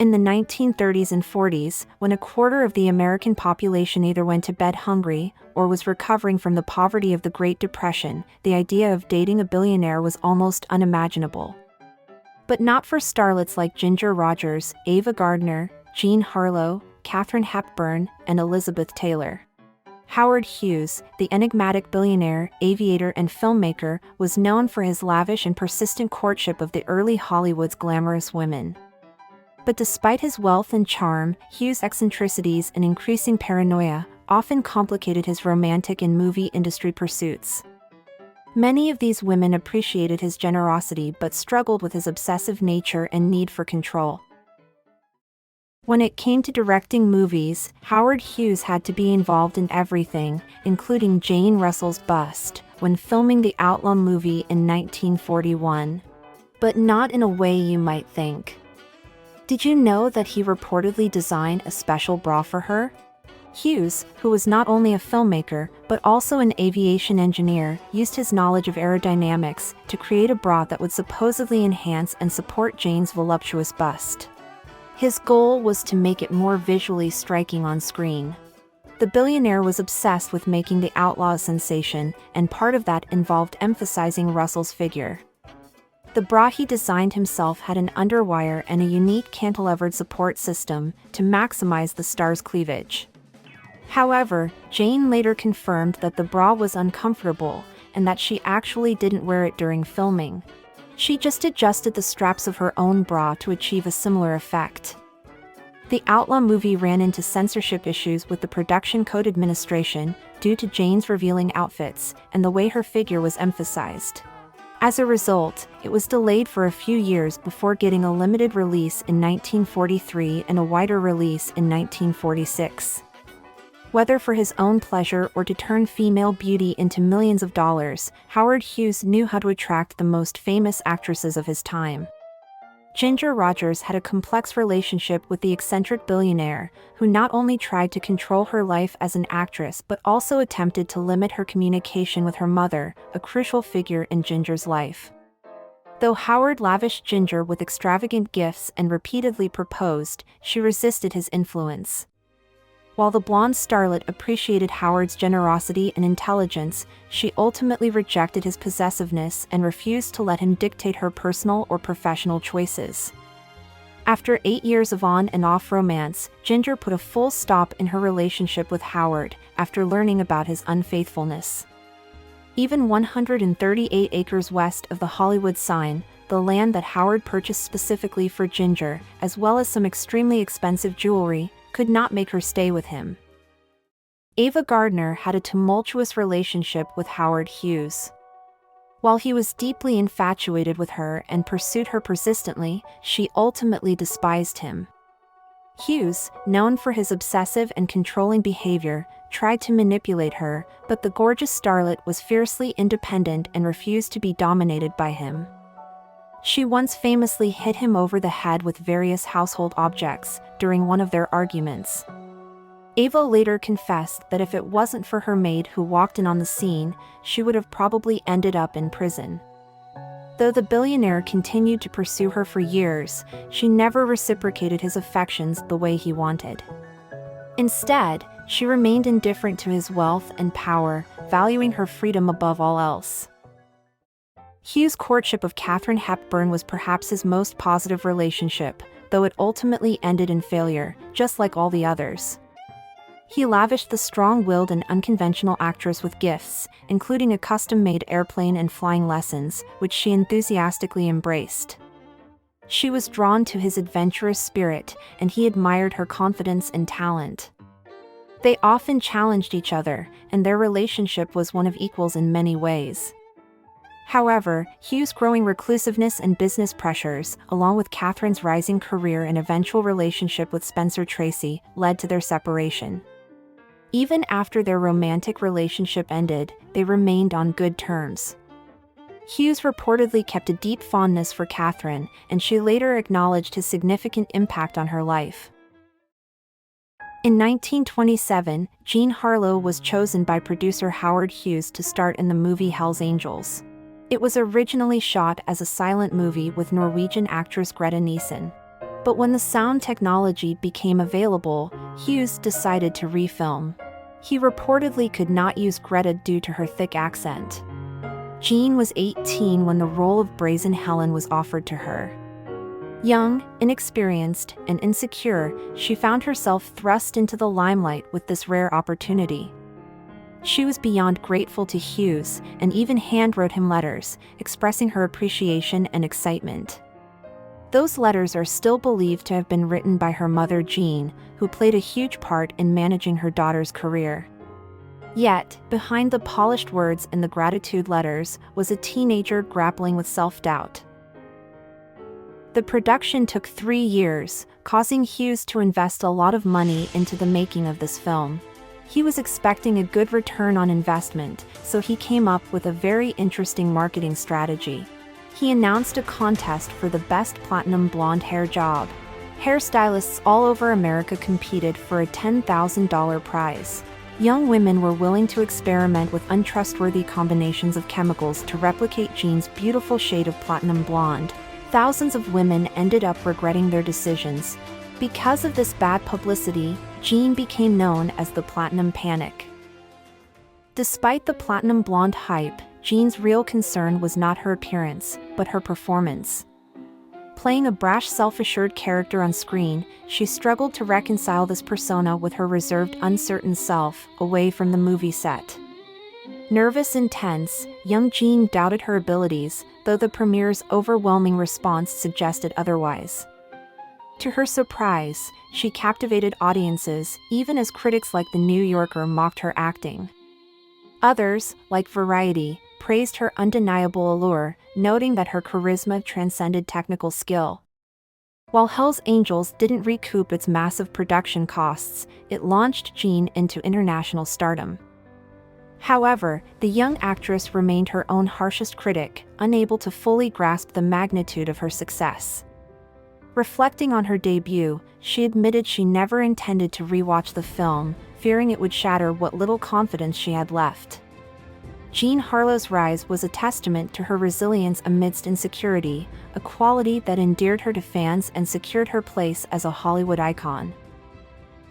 In the 1930s and 40s, when a quarter of the American population either went to bed hungry or was recovering from the poverty of the Great Depression, the idea of dating a billionaire was almost unimaginable. But not for starlets like Ginger Rogers, Ava Gardner, Jean Harlow, Katharine Hepburn, and Elizabeth Taylor. Howard Hughes, the enigmatic billionaire, aviator, and filmmaker, was known for his lavish and persistent courtship of the early Hollywood's glamorous women. But despite his wealth and charm, Hughes' eccentricities and increasing paranoia often complicated his romantic and movie industry pursuits. Many of these women appreciated his generosity but struggled with his obsessive nature and need for control. When it came to directing movies, Howard Hughes had to be involved in everything, including Jane Russell's bust, when filming the Outlaw movie in 1941. But not in a way you might think. Did you know that he reportedly designed a special bra for her? Hughes, who was not only a filmmaker but also an aviation engineer, used his knowledge of aerodynamics to create a bra that would supposedly enhance and support Jane's voluptuous bust. His goal was to make it more visually striking on screen. The billionaire was obsessed with making the outlaw a sensation, and part of that involved emphasizing Russell's figure. The bra he designed himself had an underwire and a unique cantilevered support system to maximize the star's cleavage. However, Jane later confirmed that the bra was uncomfortable and that she actually didn't wear it during filming. She just adjusted the straps of her own bra to achieve a similar effect. The Outlaw movie ran into censorship issues with the Production Code Administration due to Jane's revealing outfits and the way her figure was emphasized. As a result, it was delayed for a few years before getting a limited release in 1943 and a wider release in 1946. Whether for his own pleasure or to turn female beauty into millions of dollars, Howard Hughes knew how to attract the most famous actresses of his time. Ginger Rogers had a complex relationship with the eccentric billionaire, who not only tried to control her life as an actress but also attempted to limit her communication with her mother, a crucial figure in Ginger's life. Though Howard lavished Ginger with extravagant gifts and repeatedly proposed, she resisted his influence. While the blonde starlet appreciated Howard's generosity and intelligence, she ultimately rejected his possessiveness and refused to let him dictate her personal or professional choices. After 8 years of on and off romance, Ginger put a full stop in her relationship with Howard after learning about his unfaithfulness. Even 138 acres west of the Hollywood sign, the land that Howard purchased specifically for Ginger, as well as some extremely expensive jewelry, could not make her stay with him. Ava Gardner had a tumultuous relationship with Howard Hughes. While he was deeply infatuated with her and pursued her persistently, she ultimately despised him. Hughes, known for his obsessive and controlling behavior, tried to manipulate her, but the gorgeous starlet was fiercely independent and refused to be dominated by him. She once famously hit him over the head with various household objects during one of their arguments. Ava later confessed that if it wasn't for her maid who walked in on the scene, she would have probably ended up in prison. Though the billionaire continued to pursue her for years, she never reciprocated his affections the way he wanted. Instead, she remained indifferent to his wealth and power, valuing her freedom above all else. Hughes' courtship of Katharine Hepburn was perhaps his most positive relationship, though it ultimately ended in failure, just like all the others. He lavished the strong-willed and unconventional actress with gifts, including a custom-made airplane and flying lessons, which she enthusiastically embraced. She was drawn to his adventurous spirit, and he admired her confidence and talent. They often challenged each other, and their relationship was one of equals in many ways. However, Hughes' growing reclusiveness and business pressures, along with Katharine's rising career and eventual relationship with Spencer Tracy, led to their separation. Even after their romantic relationship ended, they remained on good terms. Hughes reportedly kept a deep fondness for Katharine, and she later acknowledged his significant impact on her life. In 1927, Jean Harlow was chosen by producer Howard Hughes to star in the movie Hell's Angels. It was originally shot as a silent movie with Norwegian actress Greta Nielsen. But when the sound technology became available, Hughes decided to refilm. He reportedly could not use Greta due to her thick accent. Jean was 18 when the role of Brazen Helen was offered to her. Young, inexperienced, and insecure, she found herself thrust into the limelight with this rare opportunity. She was beyond grateful to Hughes and even handwrote him letters, expressing her appreciation and excitement. Those letters are still believed to have been written by her mother Jean, who played a huge part in managing her daughter's career. Yet, behind the polished words and the gratitude letters was a teenager grappling with self-doubt. The production took 3 years, causing Hughes to invest a lot of money into the making of this film. He was expecting a good return on investment, so he came up with a very interesting marketing strategy. He announced a contest for the best platinum blonde hair job. Hairstylists all over America competed for a $10,000 prize. Young women were willing to experiment with untrustworthy combinations of chemicals to replicate Jean's beautiful shade of platinum blonde. Thousands of women ended up regretting their decisions. Because of this bad publicity, Jean became known as the Platinum Panic. Despite the platinum blonde hype, Jean's real concern was not her appearance, but her performance. Playing a brash, self-assured character on screen, she struggled to reconcile this persona with her reserved, uncertain self away from the movie set. Nervous and tense, young Jean doubted her abilities, though the premiere's overwhelming response suggested otherwise. To her surprise, she captivated audiences, even as critics like The New Yorker mocked her acting. Others, like Variety, praised her undeniable allure, noting that her charisma transcended technical skill. While Hell's Angels didn't recoup its massive production costs, it launched Jean into international stardom. However, the young actress remained her own harshest critic, unable to fully grasp the magnitude of her success. Reflecting on her debut, she admitted she never intended to rewatch the film, fearing it would shatter what little confidence she had left. Jean Harlow's rise was a testament to her resilience amidst insecurity, a quality that endeared her to fans and secured her place as a Hollywood icon.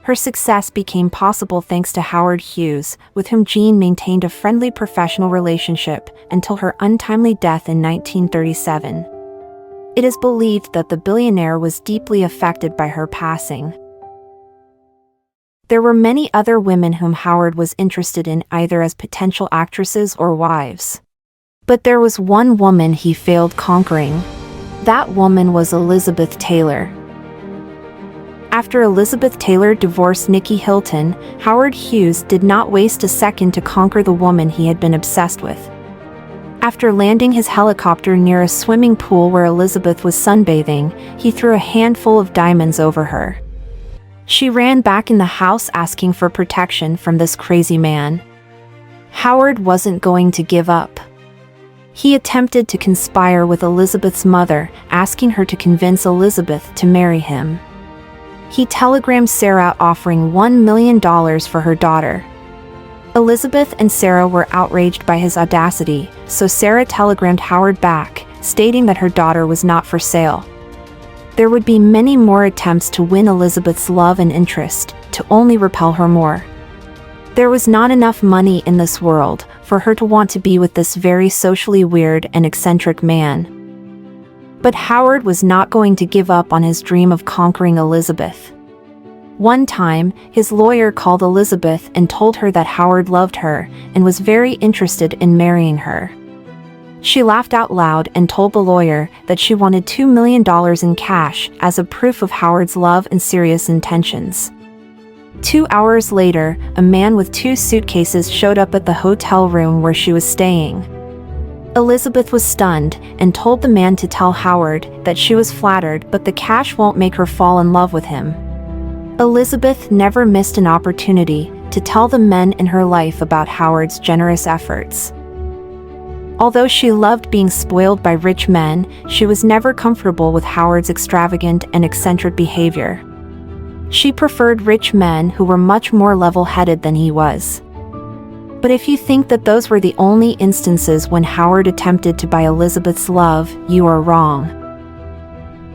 Her success became possible thanks to Howard Hughes, with whom Jean maintained a friendly professional relationship until her untimely death in 1937. It is believed that the billionaire was deeply affected by her passing. There were many other women whom Howard was interested in either as potential actresses or wives. But there was one woman he failed conquering. That woman was Elizabeth Taylor. After Elizabeth Taylor divorced Nicky Hilton, Howard Hughes did not waste a second to conquer the woman he had been obsessed with. After landing his helicopter near a swimming pool where Elizabeth was sunbathing, he threw a handful of diamonds over her. She ran back in the house asking for protection from this crazy man. Howard wasn't going to give up. He attempted to conspire with Elizabeth's mother, asking her to convince Elizabeth to marry him. He telegrammed Sarah offering $1 million for her daughter. Elizabeth and Sarah were outraged by his audacity, so Sarah telegrammed Howard back, stating that her daughter was not for sale. There would be many more attempts to win Elizabeth's love and interest, to only repel her more. There was not enough money in this world for her to want to be with this very socially weird and eccentric man. But Howard was not going to give up on his dream of conquering Elizabeth. One time, his lawyer called Elizabeth and told her that Howard loved her and was very interested in marrying her. She laughed out loud and told the lawyer that she wanted $2 million in cash as a proof of Howard's love and serious intentions. 2 hours later, a man with 2 suitcases showed up at the hotel room where she was staying. Elizabeth was stunned and told the man to tell Howard that she was flattered but the cash won't make her fall in love with him. Elizabeth never missed an opportunity to tell the men in her life about Howard's generous efforts. Although she loved being spoiled by rich men, she was never comfortable with Howard's extravagant and eccentric behavior. She preferred rich men who were much more level-headed than he was. But if you think that those were the only instances when Howard attempted to buy Elizabeth's love, you are wrong.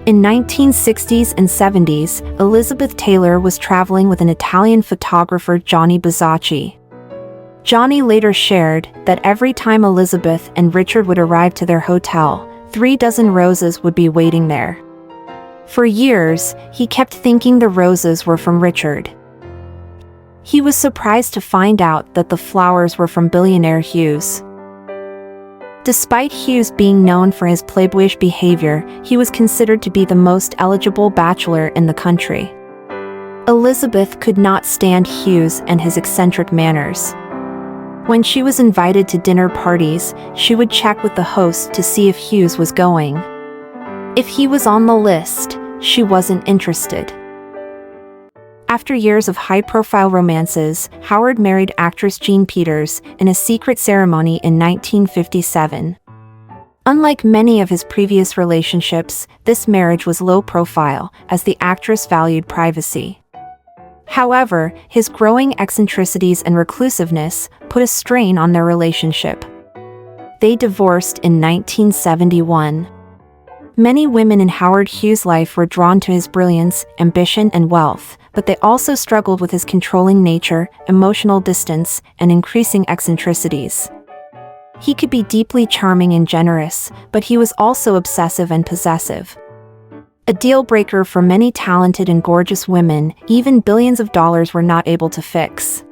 In 1960s and 70s, Elizabeth Taylor was traveling with an Italian photographer, Gianni Buzzacchi. Gianni later shared that every time Elizabeth and Richard would arrive to their hotel, 36 roses would be waiting there. For years, he kept thinking the roses were from Richard. He was surprised to find out that the flowers were from billionaire Hughes. Despite Hughes being known for his playboyish behavior, he was considered to be the most eligible bachelor in the country. Elizabeth could not stand Hughes and his eccentric manners. When she was invited to dinner parties, she would check with the host to see if Hughes was going. If he was on the list, she wasn't interested. After years of high-profile romances, Howard married actress Jean Peters in a secret ceremony in 1957. Unlike many of his previous relationships, this marriage was low-profile, as the actress valued privacy. However, his growing eccentricities and reclusiveness put a strain on their relationship. They divorced in 1971. Many women in Howard Hughes' life were drawn to his brilliance, ambition, and wealth, but they also struggled with his controlling nature, emotional distance, and increasing eccentricities. He could be deeply charming and generous, but he was also obsessive and possessive. A deal-breaker for many talented and gorgeous women, even billions of dollars were not able to fix.